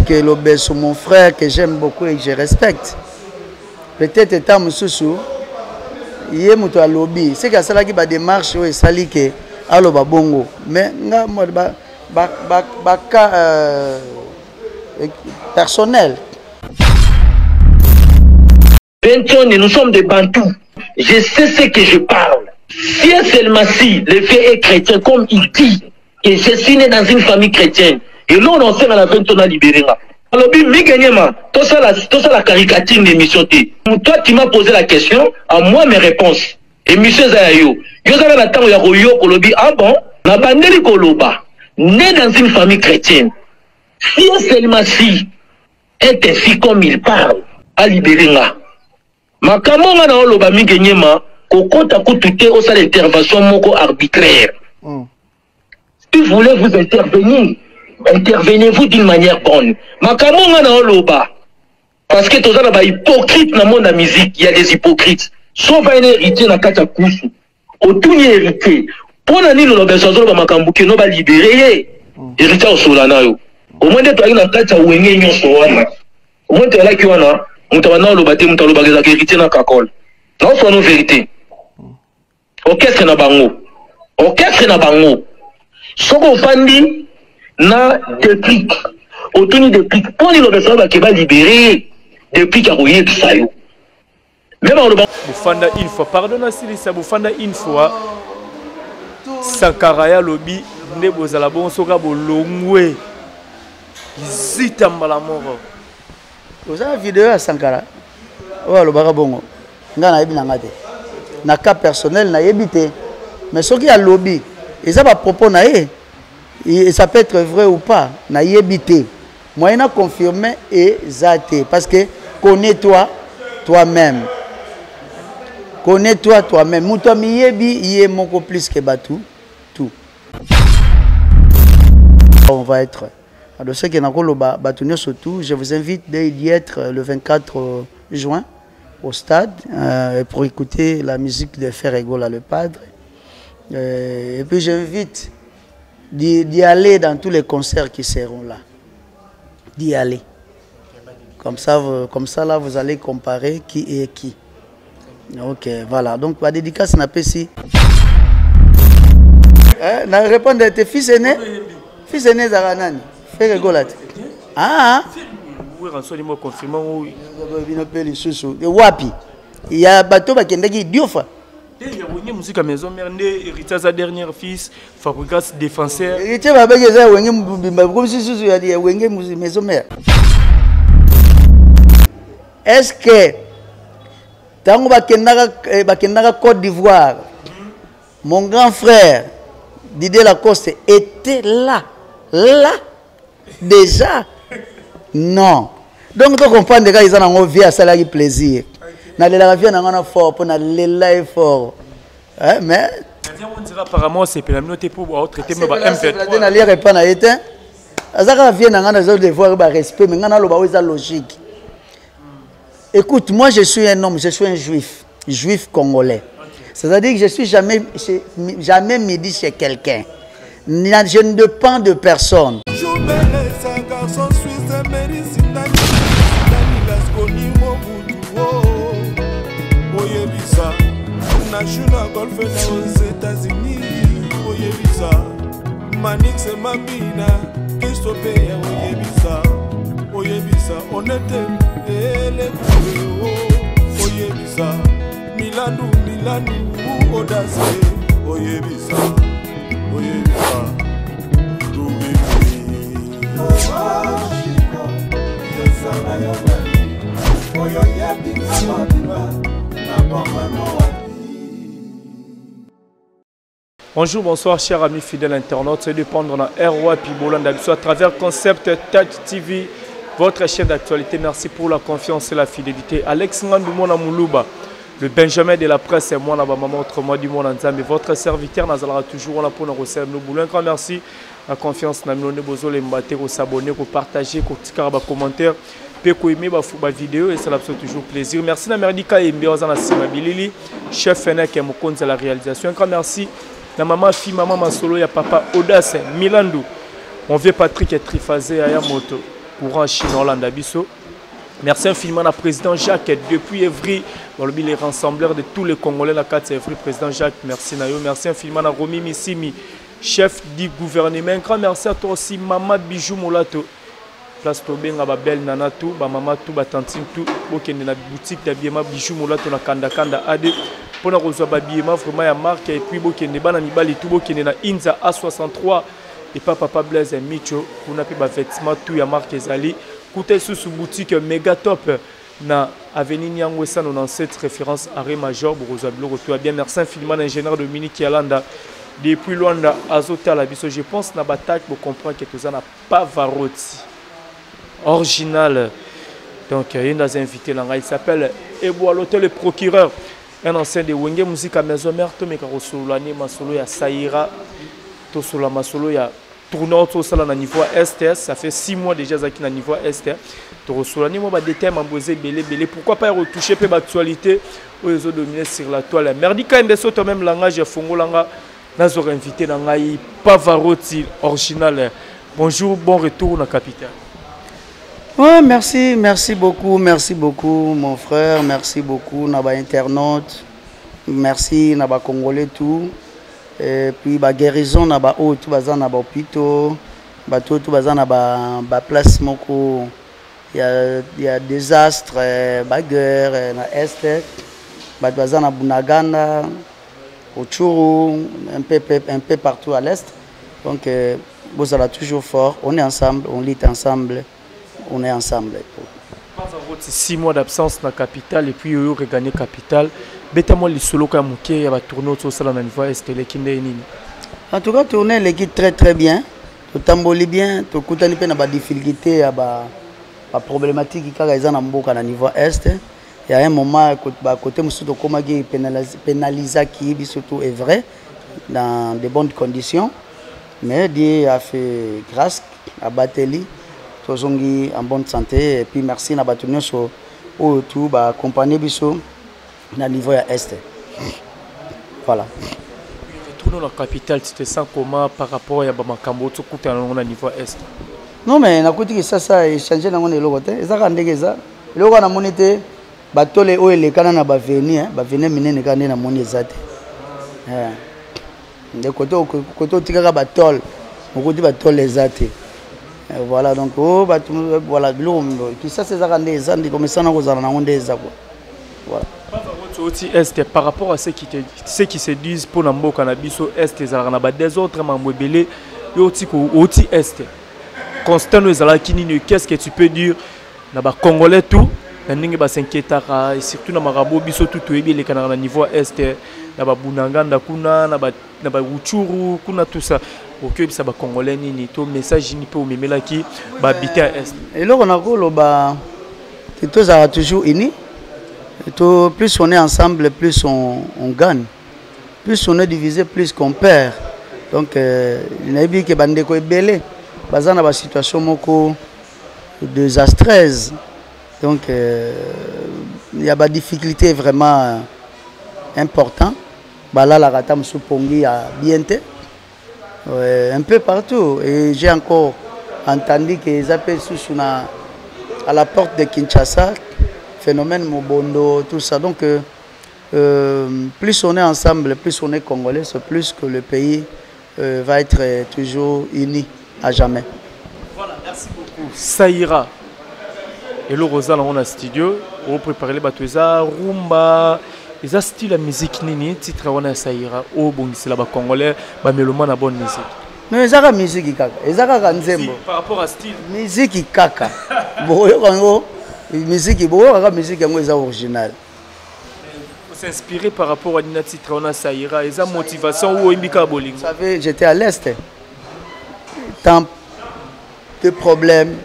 que l'obéso mon frère que j'aime beaucoup et que je respecte. Peut-être étant Moussou, il y a un lobby. C'est que ça qui va démarche et ça li que allo ba bongo. Mais nga moi personnel. Nous sommes des Bantous. Je sais ce que je parle. Si un seul Massi, le fait est chrétien, comme il dit, que je suis né dans une famille chrétienne, et là on sait à la fin on a libéré. Alors, tout ça la caricature de l'émission. Toi, tu m'as posé la question, à moi mes réponses. Émission Zayayo. Yo savez la temps où il y a Kolobi, ah bon, la bandeli Koloba, né dans une famille chrétienne. Si un seul Massi est ainsi comme il parle, à libérer. Makamanga na oloba migenyema kokota kutute au salle d'intervention moko arbitraire. Si vous voulez vous intervenir, intervenez-vous d'une manière bonne. Makamanga na oloba parce que tous les hypocrites dans le monde de la musique, il y a des hypocrites. Sauf un héritier na kata kusu. Autour héritier. Pour nani lo besoin de makambuki no ba libérer héritier au solana yo. Au moins de toi na kata wenge nyonso wana. Au moins tu là qui wana on t'a maintenant le bâti, on t'a le bagage à hériter dans Kakol. Non, soit nos vérités. Orchestre na bango. Orchestre na bango. Soko fandi na déclic. Autour de déclic. Pour les gens qui va libérer déclic à rouiller tout ça. Même en le Boufanda une fois. Pardonne si ça Boufanda une fois. Sankaraya lobby ne bozala bon soka bolongwe. Zitamba mort. Vous avez une vidéo à Sankara. Ouais, le barabongo. Na cas personnel, na yébité. Mais ce qui a lobby, et ça va propos na et ça peut être vrai ou pas, na yébité. Moi, il a confirmé et zaté. Parce que connais-toi toi-même. Connais-toi toi-même. Mouta mi yébi, il est mon plus que Batou. Tout. On va être. Alors, ceux qui ont surtout, je vous invite d'y être le 24 juin au stade pour écouter la musique de Ferrego, le Padre. Et puis j'invite d'y aller dans tous les concerts qui seront là. D'y aller. Comme ça, là, vous allez comparer qui est qui. Ok, voilà. Donc, la dédicace, n'a pas ici. Na répondre à tes fils aînés. Fils aînés Zaranani. Fais rigoler. Ah, oui, on confirmant oui. Wapi. Il y a bateau qui est diofa. Il y a une musique à maison mère héritier sa dernière fils, fabricant défenseur. Héritier va bien ça comme si il y a des maison mère. Est-ce que tant que Côte d'Ivoire, mon grand frère Didier Lacoste était là. Déjà non. Donc tu comprends des gars ils ont vie à ça qui plaisir. Na la vie na fort pour na la fort. Mais on dira apparemment c'est la minute pour traiter me ba MP3. Na lire pas na été. Azaka vie na ngana devoir ba respect mais ngana lo ba oza logique. Écoute, moi je suis un homme, je suis un juif congolais. C'est-à-dire que je suis jamais midi chez quelqu'un. Je ne dépends de personne. Bonjour, bonsoir, chers amis fidèles internautes. C'est de prendre dans ROA Pibolanda à travers Concept Touch TV, votre chaîne d'actualité. Merci pour la confiance et la fidélité. Alex Ngandou Moulouba, le Benjamin de la presse et moi, maman, autrement du monde en votre serviteur, nous allons toujours là pour nous recevoir nos boulons. Un grand merci, la confiance, nous avons besoin de s'abonner, de partager, de tirer des commentaires, de aimer la vidéo et ça nous fait toujours plaisir. Merci à Merdika et Mbioza Bilili, chef Fenech et Mokonze à la réalisation. Un grand merci. La maman fille, maman Masolo, il y a papa Audace, Milandou, mon vieux Patrick est trifasé à Yamoto. courant Chine Hollande Bisso. Merci infiniment à président Jacques depuis Evry, les rassembleurs de tous les Congolais, la 4 Evry, président Jacques, merci Nayo. Merci infiniment à Romi Missimi, chef du gouvernement. Un grand merci à toi aussi, Maman Bijou Molato. Place Tobenga, Belle Nana, tout, Maman, tout, Tantine, tout, Bokende, la boutique d'habillement Bijou Molato, na Kanda Kanda AD. Pour la recevoir habillement, vraiment, il y a marque, et puis Bokende, Bananibali, tout, Bokende, na Inza A63, et Papa Blaise et Micho, on a pris des vêtements, tout, il y a marque Ezali. Écoutez sous boutique méga top na avenue Nyangwesa 97 référence arrêt major Borozablo retour bien merci infiniment l'ingénieur Dominique Yalanda depuis Luanda Azota la biso je pense na bataille pour comprendre que tout ça n'a pas Pavarotti original donc il y a des invités là il s'appelle Eboa l'hôtel le procureur un ancien de Wenge musique à maison mère to me karosolani masolo ya Saïra to solo masolo ya tournant tout ça à niveau STS, ça fait 6 mois déjà qui à niveau STS. Tu reçois moi des thèmes embosés belé. Pourquoi pas retoucher peu d'actualité où ils ont dominé sur la toile. Merdi quand même sur même langage Fongo langa nous aurons invité dans ngai Pavarotti original. Bonjour, bon retour na capitale. Ouais, merci beaucoup mon frère, merci beaucoup naba internaute. Merci naba congolais tout. Et puis la guérison na ba haut tout bazan na ba hôpital ba tout bazan na ba place moko il y a désastre ba guerre na est ba bazan na Bunagana Ochuru un peu partout à l'est donc vous allez toujours fort on est ensemble on lutte ensemble on est ensemble. 6 mois d'absence dans la capitale et puis il a regagné la capitale. Bétamo les solo comme il y a tourné autour de la niveau est l'équipe nini. En tout cas tourner l'équipe très bien. Tout tamboli bien, tout coutani pe na ba difficulté à ba problématique qui kaza na mboka na niveau est. Il y a un moment côté musuto komagi pénaliser qui surtout est vrai dans de bonnes conditions. Mais Dieu a fait grâce à Bateli. Tozongi en bonne santé et puis merci na batunyo so au tout ba accompagner biso na niveau ya est. Voilà. Retourner la capitale, tu te sens comment par rapport à Bamakambo tu coûte na niveau est? Non mais na kuti que ça échanger na ngone lokote ezaka ndenge za loko na monite batole o elekana na ba venir ba venir minene kana na moni ezate. De côté tikaka batole okuti batole ezate. Voilà donc voilà qui ça c'est ça des comme ça on a voilà par rapport à ceux qui se disent pour Nambo Cannabiso est des autres membres belé oti est constant nous ala kinini qu'est-ce que tu peux dire na ba congolais tout na ningi ba s'inquiétera et surtout na marabo biso tout ebi les canards niveau est na ba bunanganda kuna na ba Uchuru kuna tout ça ok ça va congolais ni to message ni peut memela qui ba habiter à est et là on a ko loba tous a toujours unis plus on est ensemble plus on gagne plus on est divisé plus qu'on perd donc il n'a dit que bande ko ebele bazana ba situation moko désastreuse donc il y a des difficultés vraiment importantes là la rata musu pongi à bienté. Un peu partout et j'ai encore entendu que les appels sont à la porte de Kinshasa, phénomène Mobondo, tout ça. Donc plus on est ensemble, plus on est congolais, c'est plus que le pays va être toujours uni à jamais. Voilà, merci beaucoup. Saïra et le Rosa dans le studio, on prépare les bateaux, rumba. Les style la musique nini titre wana Saïra au bon c'est là bas congolais ba mélomane na bonne musique. Non ezaka musique kaka ezaka nzembo par rapport à style musique kaka boyo kango musique boyo kaka musique yango eza original. On s'inspirer par rapport à nina titre wana Saïra eza motivation ou imbika bolingo. Vous savez j'étais à l'est. Tant de problèmes,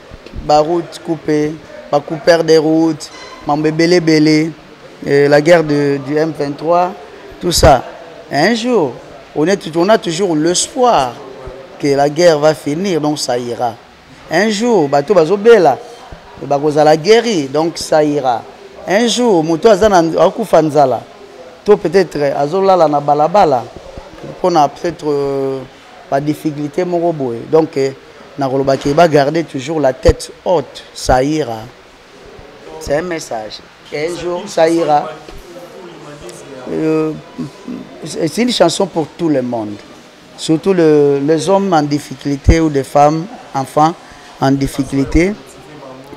ba route coupée, ba couper des routes, mambe belé. La guerre du M23, tout ça. Un jour, on a toujours l'espoir que la guerre va finir, donc ça ira. Un jour, bateau bazobela, la guerre, donc ça ira. Un jour, moto azana akufanzala, to peut-être azola la na balabala, on a peut-être pas difficulté moroboy. Donc il va garder toujours la tête haute. Ça ira. C'est un message. Et un jour, ça ira. C'est une chanson pour tout le monde. Surtout les hommes en difficulté ou les femmes, enfants en difficulté.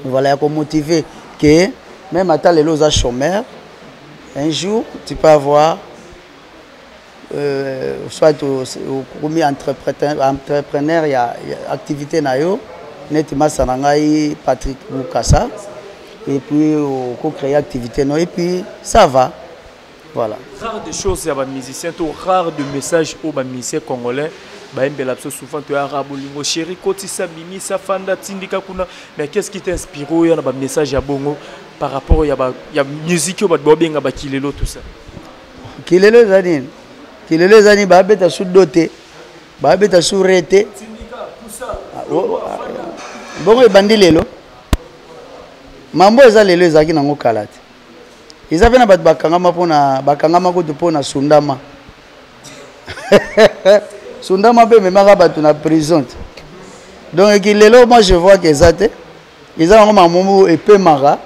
Voilà, pour motiver que même à les lots chômeurs, un jour, tu peux avoir soit au premier entrepreneur, il y a activité nayo, nettement Sanangai, Patrick Boukassa, et puis au créer activité et puis ça va. Voilà. Rare de choses, il y a des musiciens, rare de messages aux musiciens congolais. Souvent tu as arabolingo chéri kotisa mimi sa fanda tindika kuna, mais qu'est-ce qui t'inspire? Il y a un message à bongo par rapport à musique au babenga ba kilelo tout ça. Kilelo zani ba beta sous doté ba beta sous rete bongo bandi lelo mambo eza lelo ezaki nango kalate eza pe na bato bakangama mpona bakangama kutu mpona sundama sundama pe memaka bato na prison. Donc kilelo moi je vois que eza te eza nango mamumu epemaka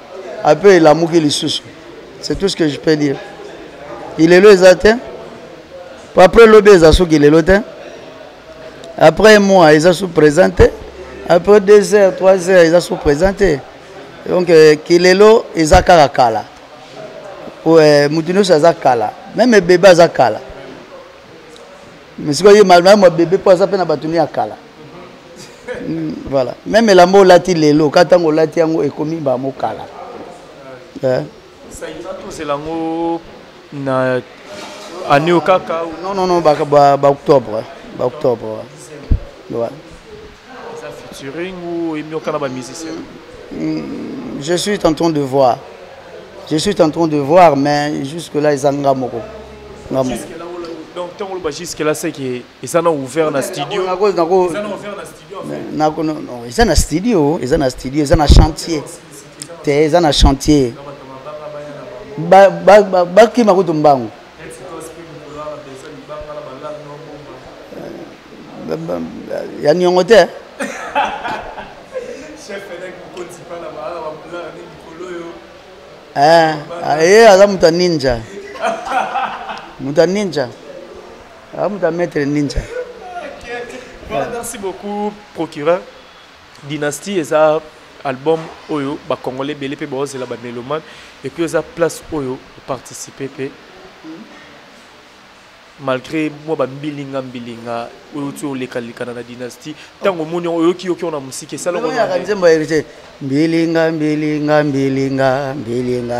ape elamuki lisusu. C'est tout ce que je peux dire. Kilelo eza te. Après l'obé, ils sont après un mois, ils sont présentés. Après 2 heures, 3 heures, ils sont présentés. Donc, Kilelo, ils sont kala. Moutino, ils sont kala. Même les bébés, ils sont kala. Mais si vous voyez, même bébé, pas ça, ils sont kala. Voilà. Même la mot lati lelo, quand on lati yango ekomi ba mo kala. Ça ira tout c'est lango na année au caca. Non, octobre. Octobre. Ouais. Ça featuring ou émission canaba musicien? Je suis en train de voir. Mais jusque-là, ils ont moko. Donc, jusque là, c'est qu'ils ont ouvert un studio. Ils ont un studio. Ils ont un chantier. Ils ont un chantier. Baki makutumbangu. Ya nyongote chef Fenech mukonzi pa na ba bla ni mikolo yo aza muta ninja muta maître ninja. Voilà, merci beaucoup procureur. Dynastie eza album oyo ba congolais belé pe ba ozela ba mélomane et puis eza place oyo participer pe malgré moi bilinga oyo tu oleka na dynastie tango moni oyo ki na musique ça le bilinga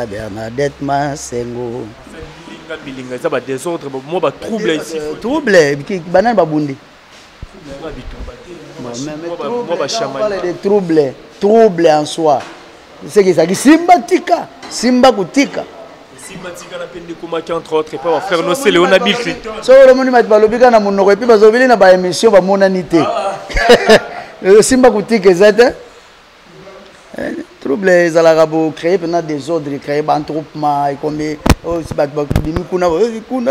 Bernadette Masengo bilinga ça ba désordre moi ba trouble ici trouble banane babundi moi ba chamani de trouble en soi c'est que ça qui simba kutika Matika na pende komaki entre autres et pas faire nos Léona Bilkli. So le moni mat balobika na monoko et puis bazobeli na ba émission ba monanité. Simba kutika ezate. Trouble ezalaka bo créer pendant des ordres, créer ba entroupement et comme oh si ba bimi kuna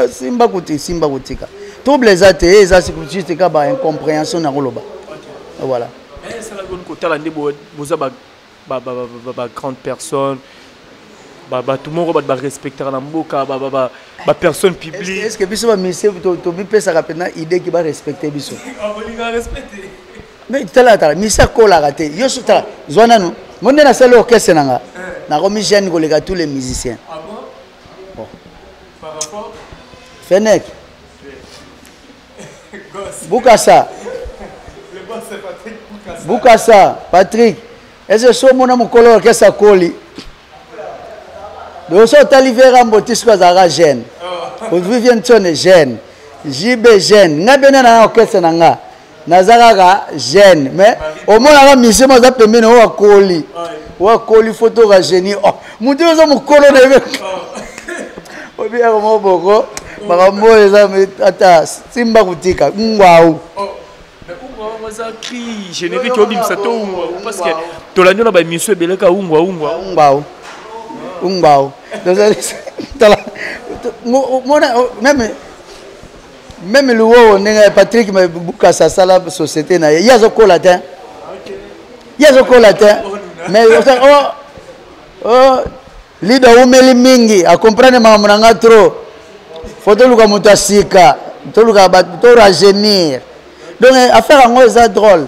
simba kutika. Trouble ezate ezasi juste ka ba incompréhension na koloba. Voilà. Ça la bonne côté là ndebo boza ba grande personne. Tout le monde va respecter la mboka, personne publique. Est-ce que biso ba monsieur to bi pesa ka pena idée qui va respecter biso? On va respecter. Mais tala monsieur kola raté. Yo sota zwana no. Monde na sala orchestre nanga. Na komi jeune ko tous les musiciens. Ah bon? Par rapport Fenech. Boukassa. Le boss c'est Patrick Boukassa. Boukassa, Patrick. Est-ce que so mona mokolo orchestre koli? Donc, si tu as livré un botisque à jeune, aujourd'hui vient de jeune, JB jeune, n'a pas de orchestre nanga, nazaraga jeune, mais au moins la mission m'a permis de voir colis, photo à génie. Oh, mon Dieu, ça me colle de mec. Au bien comment beaucoup, marambo les amis, ata simba kutika, ngwao. Mais ça crie générique au bim sato parce que tu l'as dit on a mission beleka ngwao. Umbao. Même le Patrick Boukassa sala société na ya zo kola te ya zokola te mais lida umeli mingi a comprendre makambo na nga trop faut toluka moto asika toluka to rajeunir donc affaire yango eza drôle.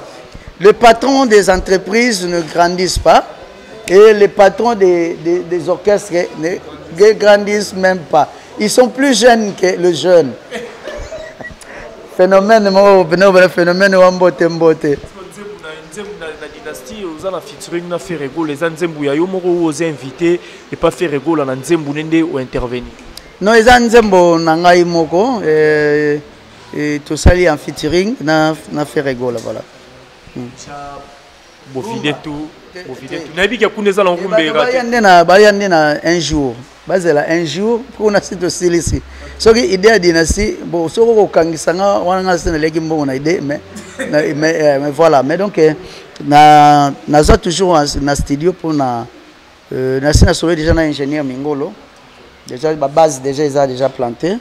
Les patrons des entreprises ne grandissent pas et les patrons des orchestres ne grandissent même pas. Ils sont plus jeunes que le jeune. Phénomène phénomène wambote mbote. La dynastie aux ana featuring na Ferrego les anzembu ya yo moko aux invités et pas Ferrego la nzembu nende ou intervenir. Non les anzembo na ngai moko et tout ça en featuring na Ferrego là voilà. Bofide tout nabi ka kuneza la ngumbera bayande na un jour bazela un jour pour na site silisi soki idée ya dynastie bon soko ko kangisanga wana nga sene leki mbongo na idée mais voilà mais donc na za toujours na studio pour na sina sauvé déjà na ingénieur Mingolo déjà la base déjà plantée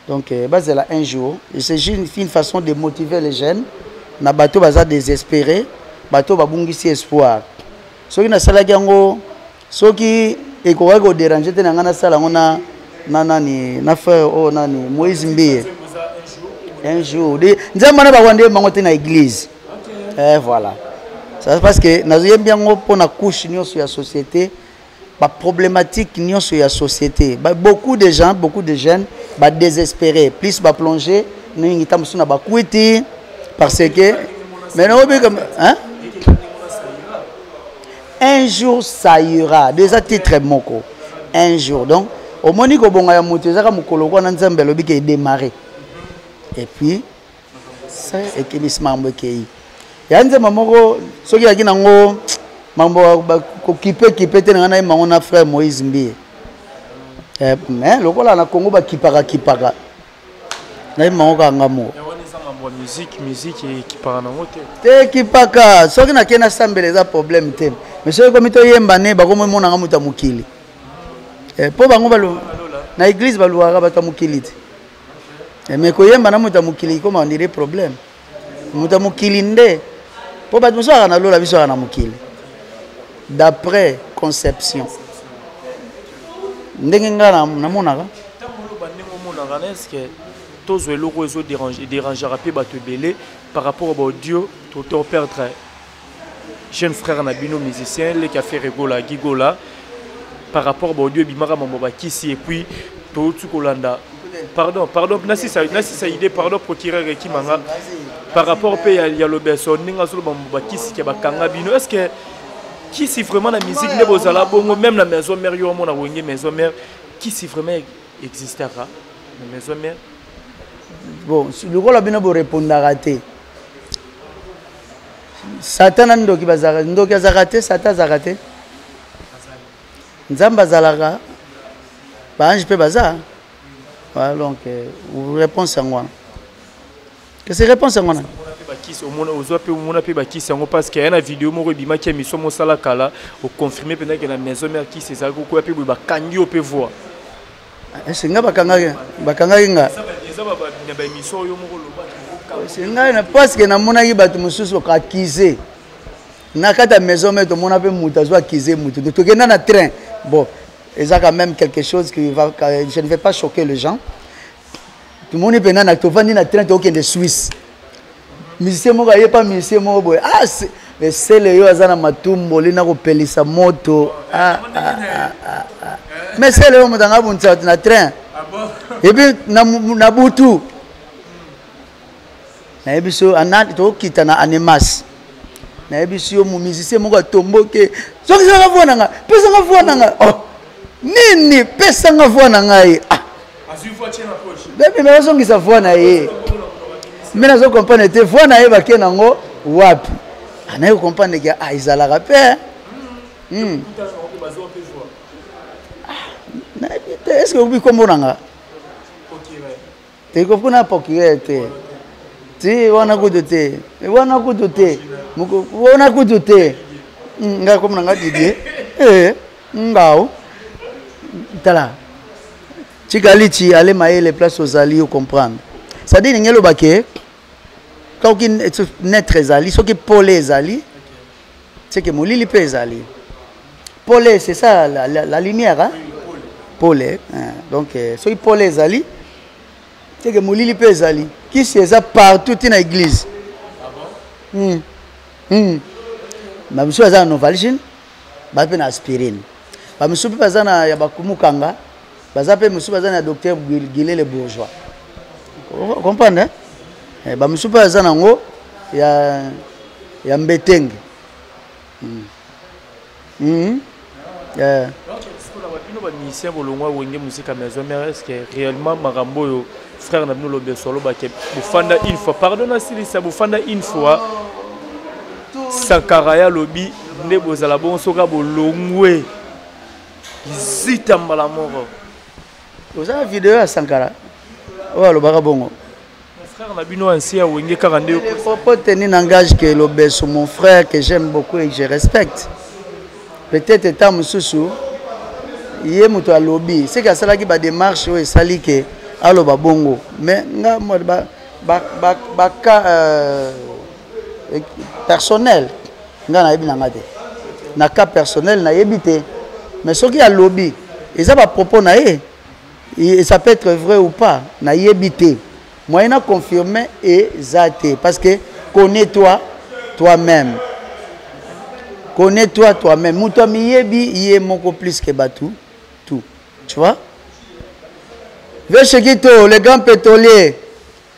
donc bazela un jour et c'est juste une façon de motiver les jeunes na bateau baza désespéré bateau babungisi espoir soki na salaki yango soki ekoka ko déranger te na ngana sala ngona na frère o nani Moïse Mbiye un jour de nzamba na bakwande mango te na église voilà ça parce que nazoyem bien ngo pona couche nyonso ya société ba problématique nyonso ya société beaucoup de gens beaucoup de jeunes ba désespérés plus ba plonger ningi tamsu na ba kuiti parce que mais non comme hein un jour ça ira déjà titre moko un jour donc au moniko bonga ya moto ezaka mukolo ko na nzambe lobi ke démarrer et puis ça ekebisma mbekei ya nzema moko soki yaki nango mambo ko kipe te ngana mango na frère Moïse Mbiye mais lokola na Congo ba kipaka na mango ka ngamo musique et qui parle en hôtel. Te qui paka, ce qui n'a qu'un semble les problèmes thème. Mais ce comme to yemba ne ba comme mon ngamuta mukili. Po bango balu na église baluara bata mukili. Mais ko yemba na muta mukili comment on dirait problème. Muta mukili nde. Po ba muso na lola biso na mukili. D'après conception. Ndenge ngana na monaka. Tamolo bandengo monaka est-ce que tous les locaux déranger rapide par rapport au audio tout perdre jeune frère Nabino musicien les cafés Regola Gigola par rapport au audio bimara mamoba kisi et puis tout Kolanda pardon nasi sa idée pardon procureur Kimanga par rapport au il y a le beso ninga solo mamoba kisi ke bakanga bino est-ce que qui si vraiment la musique ne bozala bongo même la maison mère yo mona wonge maison mère qui si vraiment existera la maison mère. Bon, le rôle a bien répondre à rater. Satan ndoki bazara, ndoki azarate, Satan azarate. Nzamba zalaga. Ba ange pe bazar. Voilà donc réponse à moi. Qu'est-ce que réponse à moi? Parce qu'il y a une vidéo qui est mise sur mon salakala pour confirmer que la maison mère qui c'est ça quoi puis ba kangi peut voir. Est-ce que bakanga nga parce que na mona ki batu mususu ka kize na kata maison mais to mona pe muta zo kize mutu to kena na train bon et ça quand même quelque chose qui va je ne vais pas choquer les gens tout le monde est pendant na to vandi na train to okende Suisse musicien mo ka pas musicien mo boy ah mais c'est le yo azana matumbo lina ko pelisa moto mais c'est le yo mutanga bunza na train et puis na butu na ebiso anati to kita na animas na ebiso mu musicien moko tomboke soki sanga vona nga pesa nga vona nga oh nini pesa nga vona nga ah azu voiture na poche bébé mais songi sa vona ye mais na zo comprendre te vona ye bakena ngo wapi ana yo comprendre que ah izala rapé na est-ce que vous comprenez nga te kopuna pokirete ti wana kudote wana kudote nga komna nga didie ngao tala tikalichi ale maele place aux alliés comprendre ça dit ngelo baké quand qui net ezali soki polé ezali c'est que molili pe ezali pole c'est ça la lumière hein pole hein? Donc soki pole ezali c'est que molili pe ezali qui c'est ça partout dans l'église ba misu baza na Novalgine ba pe na aspirine ba misu pe baza na ya bakumukanga baza pe misu baza na docteur Guilele Bourgeois comprendre hein ba misu pe baza na ngo ya mbetenge musicien bolongwa wenge musique à maison mais est-ce que réellement marambo yo frère na bino lobe solo ba ke bufanda une fois pardon asili ça bufanda une fois Sankara lobi nde bozala bon soka bolongwe zita mbala moro oza vidéo ya Sankara o lobaka bongo frère na bino ancien wenge 42 il faut pas tenir langage que lobeso mon frère que j'aime beaucoup et que je respecte peut-être étant mususu yé muto a lobby c'est que ça qui ba démarche ou sali que aloba bongo mais nga ba cas personnel nga na yebi ngate na cas personnel na yebité mais ce qui a lobby et ça va propos na et ça peut être vrai ou pas na yebité moyen à confirmer et zate parce que connais-toi toi-même. Connais-toi toi-même. Mouto miyebi yé moko plus que batou. Tout. Tu vois? Veshekito, le grand pétrolier.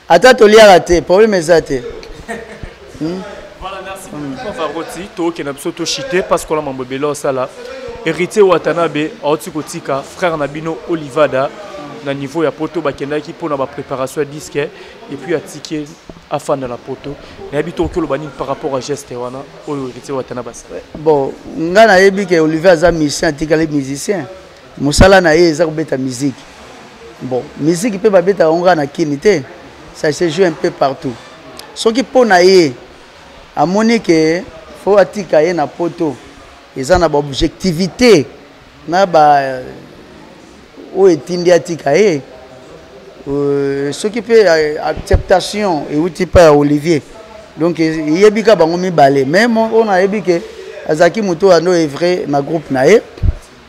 Ata tolier raté. Problème est zate. Voilà, merci beaucoup. Varoti, to qui n'a pas to chité parce qu'on a mambo belo ça là. Héritier Watanabe, Aotikotika, frère Nabino Olivada. Na niveau ya poto bakenda ki pona ba préparation disque et puis atike afin de la poto na habito ko lobani par rapport à geste wana oyo héritier Watanabe basa bon nga na yebi ke Olivier aza musicien atikali musicien musala na ye eza kobeta musique bon musique pe ba beta onga na kinité ça se joue un peu partout soki pona ye amoni ke faut atika ye na poto eza na ba objectivité na ba ou est-il atika ce qui fait acceptation et outil pas Olivier donc il y a bika bango mi balé même on a yebi que azaki muto ano est vrai na groupe na ye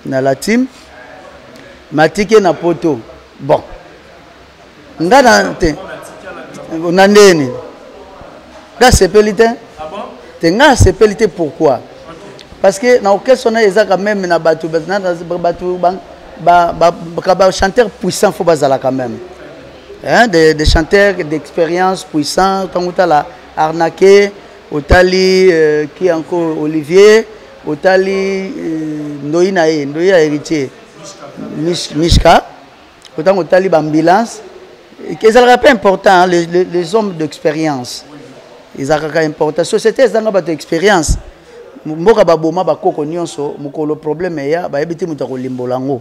na la team matike na poto bon ngana te na ndeni ga sepelité ah bon te nga sepelité pourquoi parce que na auquel sona ezaka même na batu chanteurs puissants faut bazala quand même hein des chanteurs d'expérience puissants quand on la arnaqué otali qui encore Olivier otali Ndoina héritier Mishka autant otali ambulance et ça le pas important les hommes d'expérience ils ont quand important société ça n'a pas d'expérience mboka baboma bakoko nyonso mukolo problème ya ba yebiti mutako limbolango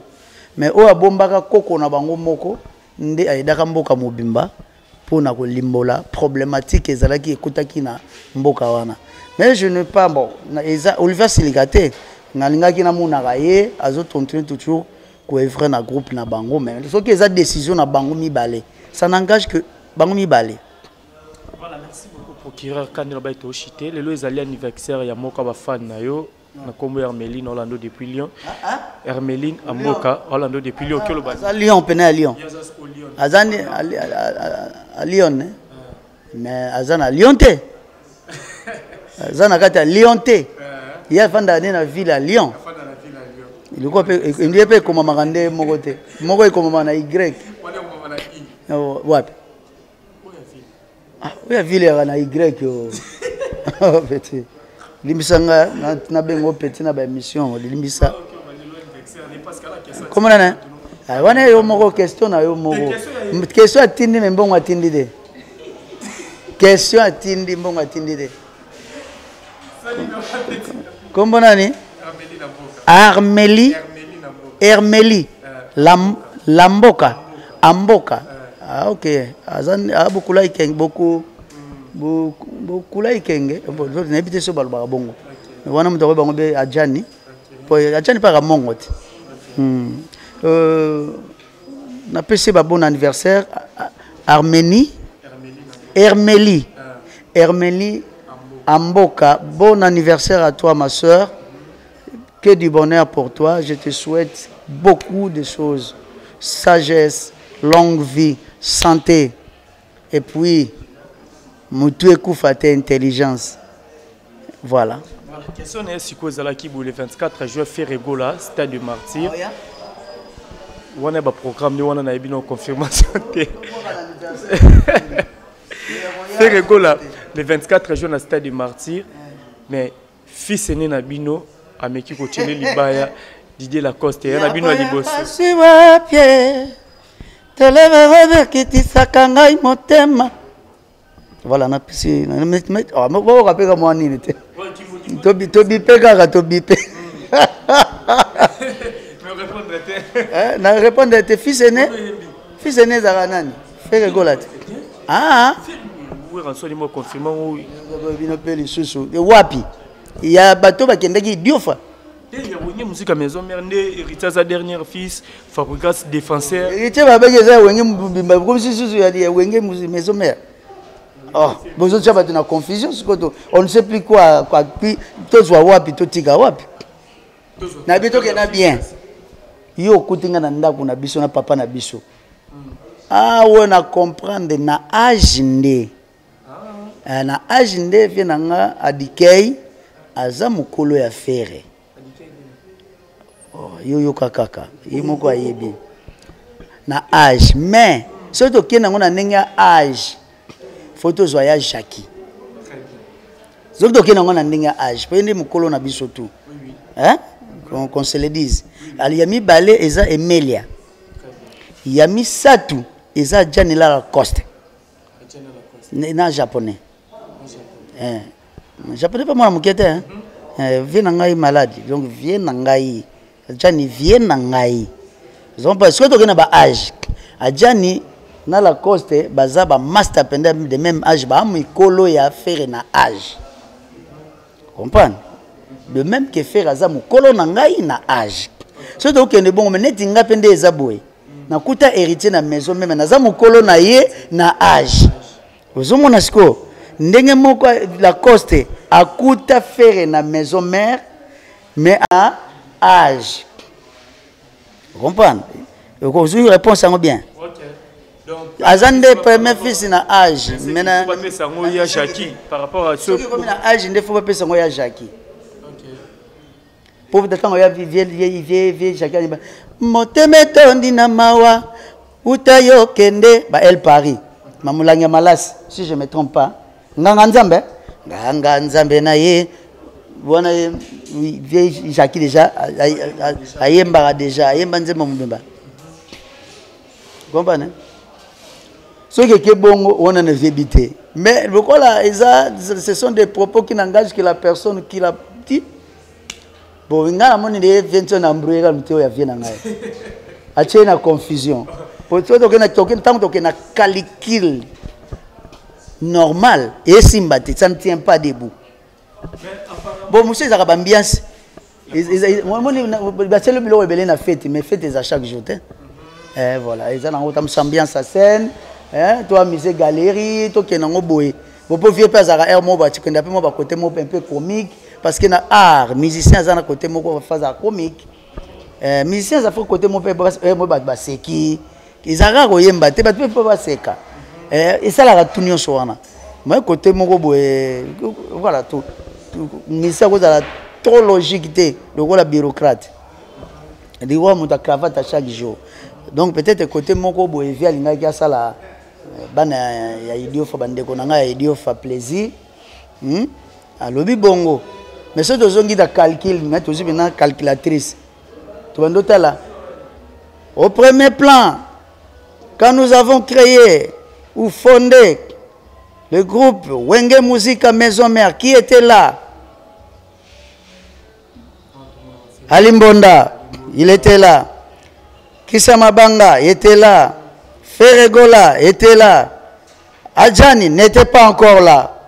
mais o abombaka koko na bango moko nde aidaka mboka mobimba pona ko limbola problématique ezalaki ekutaki na mboka wana mais je ne pas bon eza Olivier Siligate nalingaki na munaka ye azo continuer toujours ko œuvrer na groupe na bango mais ce qui eza décision na bango mibale ça n'engage que bango mibale. Voilà, merci beaucoup procureur Kanelo Baito Chité le lo ezali anniversaire ya moka ba fan na yo na kombo Hermeline Orlando depuis Lyon. Hermeline Amboka Orlando depuis Lyon que le bas. À Lyon peine à Lyon. Azani à Lyon mais azana Lyon té. Azana kata Lyon té. Il y a fanda na ville à Lyon. Il ko pe il pe comme magande moko té. Moko e comme na Y. Wapi? Ah, oui, la ville est na Y. Petit. Limbisanga na bengo petit na ba mission limbisa. Comment na? Ah wana yo moko question na yo moko. Question atindi mbongo atindi de. Question atindi mbongo atindi de. Comment nani? Armeli. Hermeli. Lamboka. Amboka. Ah ok. Azan abukula ikeng beaucoup kula ikenge na ebite so balba bongo wana muto ko bango be ajani po ajani pa mongo ti na pese ba bon anniversaire Hermeli Amboka, bon anniversaire à toi ma soeur. Que du bonheur pour toi. Je te souhaite beaucoup de choses. Sagesse, longue vie, santé. Et puis, Moutou Ekoufate, intelligence. Voilà. La question est si le 24 juin, Ferregola, Stade du Martyr. On a un programme, on a une confirmation. Ferregola, le 24 juin, Stade du Martyr. Mais fils aîné Nabino, a Meki Kochele Libaya, Didier Lacoste, et Nabino a Liboso. Voilà, on a pu. On rappelle comment on était. Tobi Pekara, Tobi Pe. Na répondre à tes fils aînés. Fils aînés Zaranani. Fais rigoler. Ah. Oui, on soit confirmant oui. Wapi. Il y a bateau qui est diofa. Il y a une musique à maison mère héritage à dernier fils, fabricant défenseur. Il était babé qui est comme si il y a des maison mère. Oh, vous avez une confusion, on ne sait plus quoi, puis tout soit wapi, tout tiga wapi. Nabito qui est bien. Yo kutinga na ndako na biso na papa na biso. Ah, on a comprendre na aginde. Na aginde vient nga adikei aza mukolo ya fere. Oh, yo kakaka, imoko ayebi. Na âge, mais surtout qui na ngona nenga âge. Photos voyage Jackie. Surtout qui na ngona nenga âge. Pende mukolo na biso tout. Hein? Qu'on se le dise. Il y a mis Balé et ça Emelia. Il y a mis Satou et ça Janela Lacoste. Na japonais. Japonais pas moi mukete hein. Vient nangai malade. Donc vient nangai. Jani vient nangai. Ils ont pas surtout que na ba âge. A Jani na Lacoste baza ba master pendant de même âge ba mikolo ya faire na âge. Comprendre? De même que faire azamu kolo na ngai na âge. Surtout que ne bon mais neti nga pende ezaboué. Na kuta héritier na maison même na zamu kolo na ye na âge. Ozomona siko ndenge moko la coste akuta faire na maison mère mais à âge. Vous comprenez? Vous avez réponse à bien. OK. Donc Azande premier fils na âge. Maintenant par rapport à ce comme na âge il faut pas penser à Jackie. Pour de temps, il vient chacun. Motemeto na mawa, utayo kende, ba El Paris. Mamulanga malas, si je ne me trompe pas. Nganga nzambe na ye. Voilà, vieille Jackie déjà, ayemba déjà, ayemba nzemba mubemba. Vous comprenez? Ce qui est bon, on a une vébité. Mais ce sont des propos qui n'engagent que la personne qui l'a dit. Bon, il y a des gens qui ont embrouillé avec le Vietnam. Il y a une confusion. Pour tout le calcul normal, et ça ne tient pas debout. Bon, monsieur, il y a une ambiance. C'est le bureau de la fête, mais fête à chaque jour. Voilà, il y a une ambiance à scène. Toi, musée galerie, toi qui es en boé. Vous pouvez faire ça à un côté un peu comique. Parce que na art, musicien à côté moko faire un comique. Musicien à côté mon père ba seki. Ils a royemba te ba pas seka. Et ça la tout nyonso wana. Moi côté moko boye voilà tout. Musicien ko la trop logique te, le la bureaucrate. Il doit monter cravate à chaque jour. Donc peut-être côté moko boye via linga ki ça la bana ya idio fa bande ko nanga ya idio fa plaisir. Alobi bongo. Mais ce dozongi qui calcul, mais aussi une calculatrice. Tu vas là. Au premier plan, quand nous avons créé ou fondé le groupe Wenge Musica Maison Mère, qui était là? Alimbonda, il était là. Kisamabanga, il était là. Ferregola était là. Adjani n'était pas encore là.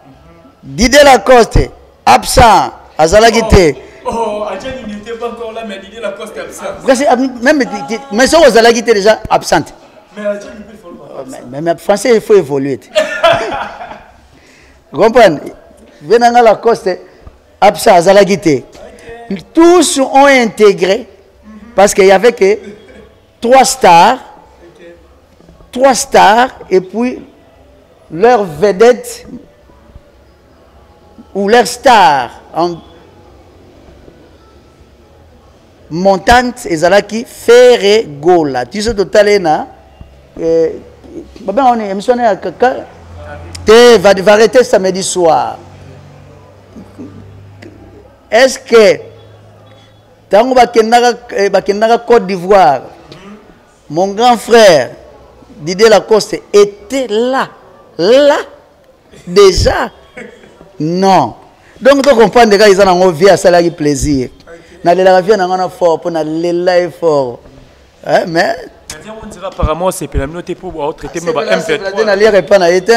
Didier Lacoste, absent. Azalagité. Oh, Adjani n'était pas encore là, mais Didier Lacoste est absent. Mais ça, Azalagité déjà absente. Mais Adjani peut faire. Mais français, il faut évoluer. Vous comprenez? Venanga Lacoste, Absa Azalagite. Tous ont intégré parce qu'il y avait que 3 stars. 3 stars et puis leur vedette ou leur star en montante ezalaki Ferregola. Tu sais total na on est émission va arrêter samedi soir. Est-ce que tango bakendaka Côte d'Ivoire, mon grand frère Didier Lacoste était là déjà? Non. Donc tu comprends que ils ont envie à ça plaisir. Na la vie na fort pour na lela fort. Mais on dira apparemment c'est la minute pour traiter mais MP3 na lire pas na été.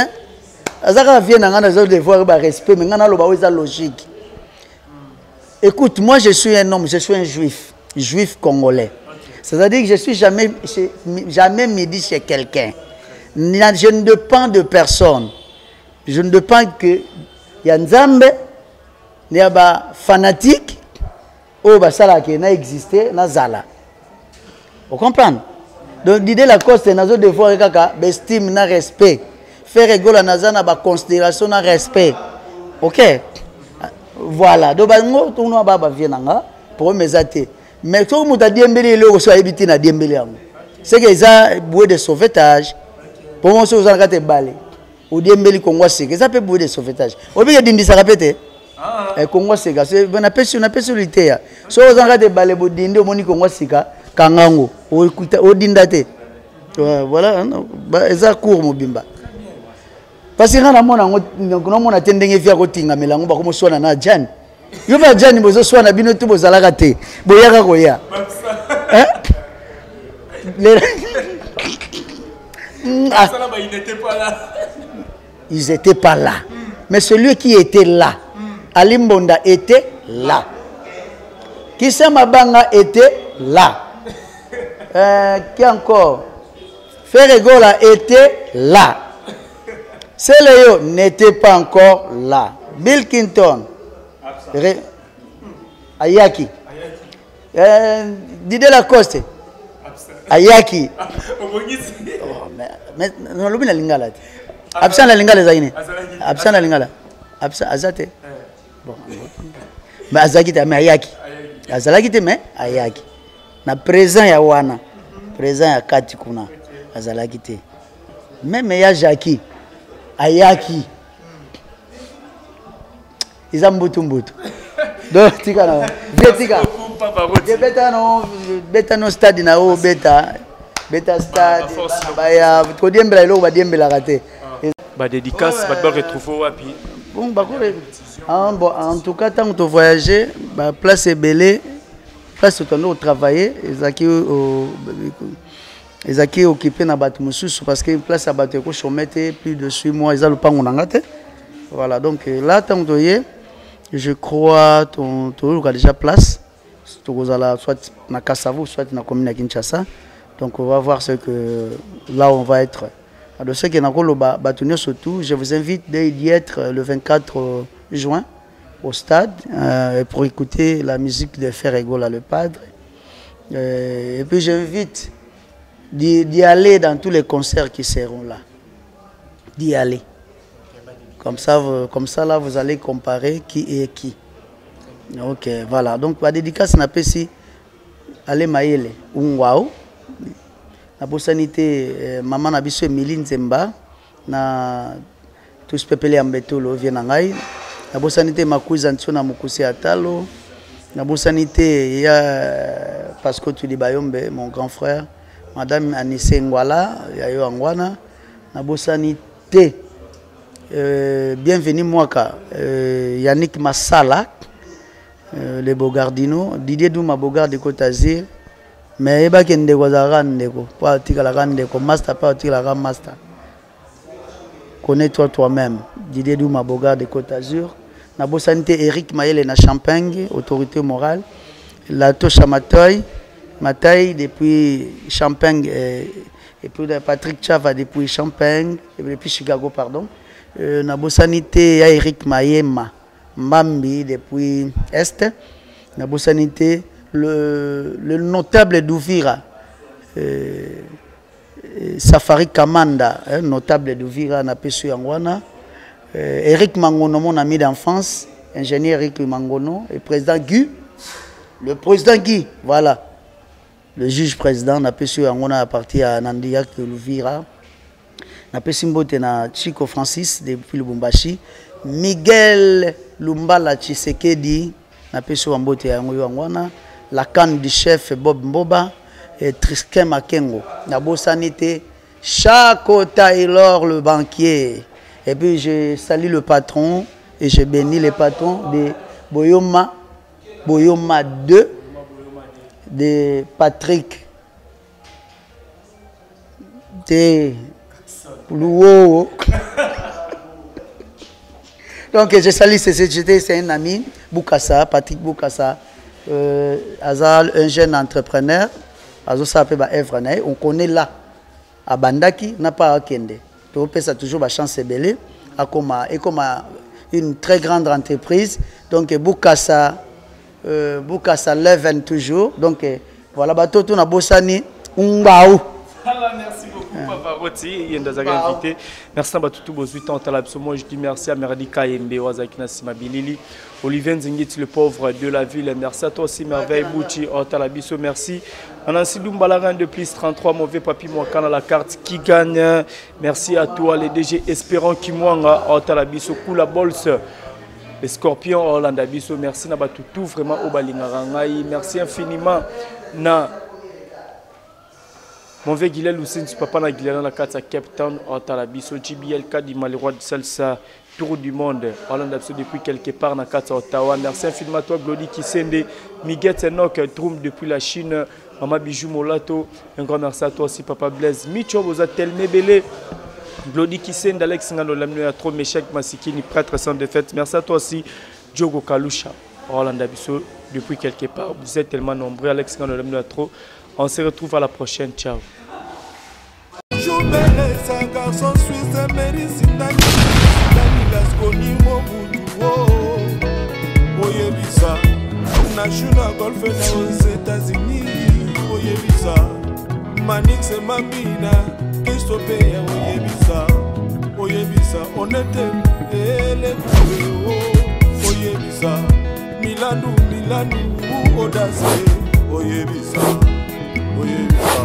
Azaka vie na devoir respect mais ngana lo ba logique. Écoute, moi je suis un homme, je suis un juif congolais. C'est-à-dire que je suis jamais midi chez quelqu'un. Je ne dépends de personne. Je ne dépends que Yanzambe, il y a des fanatiques, ou des gens qui n'ont existé, na zala. Vous comprenez? Donc l'idée la cause c'est nazo devoir kaka estime na respect. Faire rigoler na zana ba considération na respect. OK? Voilà. Donc bango tout no baba vienanga pour mes athées. Mais tout le monde a dit que soit habité na Diembele. C'est que ça bouée de sauvetage. Pour moi, c'est aux te balé. Ou Diembele Congo c'est que ça peut bouée de sauvetage. Au lieu de dire ça répéter. Congo c'est que on appelle sur l'ité. So aux te balé bo dinde moni Congo c'est ka kangango. O dindate. Voilà, bah ça court mobimba. Parce que na mona tendenge via ko tinga melango ba ko sona na jan. Yo ba jani bozo swana bino tu bozalaka te boyaka koya ils étaient pas là mais celui qui était là Ali Mbonda était là Kissa Mabanga était là qui encore Ferregola était là Seleyo n'était pas encore là Bill Clinton Ayaki. Didier Lacoste. Ayaki. Mais non, le lingala. Absent la lingala zaine. Absent la lingala. Absent azate. Bon. Mais azaki te mais Ayaki. Azalaki te mais Ayaki. Na présent ya wana. Présent ya kati kuna. Azalaki te. Même ya Jackie. Ayaki. Izambutu. Donc tika na tika beta no stade na o beta stade baya to diembela ilo ba diembela raté ba dédicace ba retrouver wapi bon ba en tout cas tant que voyager ba place belé place to no travailler ezaki occupé na batu mususu parce que place à batu ko chomete plus de 8 mois ezalo pango ngate voilà donc là tant que je crois que déjà place soit na Kassavo soit na commune à Kinshasa donc on va voir ce que là on va être de ceux qui n'ont surtout je vous invite d'y être le 24 juin au stade pour écouter la musique de Ferregola le Padre et puis j'invite d'y aller dans tous les concerts qui seront là d'y aller. Comme ça, là, vous allez comparer qui est qui. Ok, voilà. Donc, la dédicace n'a pas si allez maïle ou waouh. La bosanité, maman n'a pas Miline Zemba, na tous pepele ambetolo vienangai. La bosanité ma cousine na mukusi atalo. La bosanité ya parce que tu dis Bayombe, mon grand frère, Madame Anissé Ngwala, yayo Angwana. La bosanité bienvenue Mwaka Yannick Massala le Bogardino Didier Douma Bogard de Côte d'Azur mais eba kende kozara ndeko pa tika la ndeko master pa tika la master connais-toi toi-même Didier Douma Bogard de Côte d'Azur na bosanité Eric Mayele na Champagne autorité morale la Tosha Mataille depuis Champagne et puis Patrick Chava depuis Champagne et depuis Chicago pardon na bosanité ya Eric Mayema Mbambi depuis Est. Na bosanité le notable d'Ouvira. Safari Kamanda, notable d'Ouvira, na pesu yangwana. Eric Mangono, mon ami d'enfance, ingénieur Eric Mangono, et président Guy. Le président Guy, voilà. Le juge président, na pesu yangwana à partir à Nandiak Louvira. Na pesu mbote na Chico Francis depuis Lubumbashi. Miguel Lumbala Tshisekedi, na pesu mbote yangwana. La canne du chef Bob Mboba. Et Trisken Makengo, na bosanité, Chaco Taylor le banquier. Et puis je salue le patron et je bénis les patrons de Boyoma 2, de Patrick, de Louo. Donc je salue c'est un ami, Boukassa, Patrick Boukassa, Azal, un jeune entrepreneur. On connaît là à Bandaki n'a pas à Kende. Ça toujours la chance belé comme une très grande entreprise. Donc Boukassa lève toujours. Donc voilà bateau tout na bossani Umbaou. Merci beaucoup Papa Roti, invité. Merci à tout moi je dis merci à Meradi Kayembe Wazakina Simabilili, Olivier Nzingiti le pauvre de la ville. Merci à toi aussi Merveille Bouchi Otalabiso. Merci Anansi Dumbalaran de plus 33 mauvais papi Mwakana la carte qui gagne. Merci à toi les DG Espérant Kimwanga Otalabiso Kula Bolse. Les Scorpions Orlando Biso. Merci na tout vraiment au Balingarangai. Merci infiniment na mon vieux Guilherme Lucien, papa na Guilherme la carte à Cape Town, Otalabiso, JBL Kadi Malroi de Salsa, Tour du monde, Orlando depuis quelque part na carte à Ottawa. Merci infiniment à toi, Glody Kisende, Miguel Tenok, Troum depuis la Chine, Maman Bijou Molato. Un grand merci à toi aussi, Papa Blaise. Micho, vous êtes tellement belé. Glody Kisende, Alex Ngano, l'amener à trop Meshek Masikini, prêtre sans défaite. Merci à toi aussi, Diogo Kalusha, Orlando depuis quelque part. Vous êtes tellement nombreux, Alex Ngano, l'amener à trop. On se retrouve à la prochaine. Ciao. National Golf aux États-Unis, Oyebisa, Manix et Mambina, Christophe, Oyebisa, on était les Oyebisa, Milanou, Audace, Oyebisa, Oyebisa,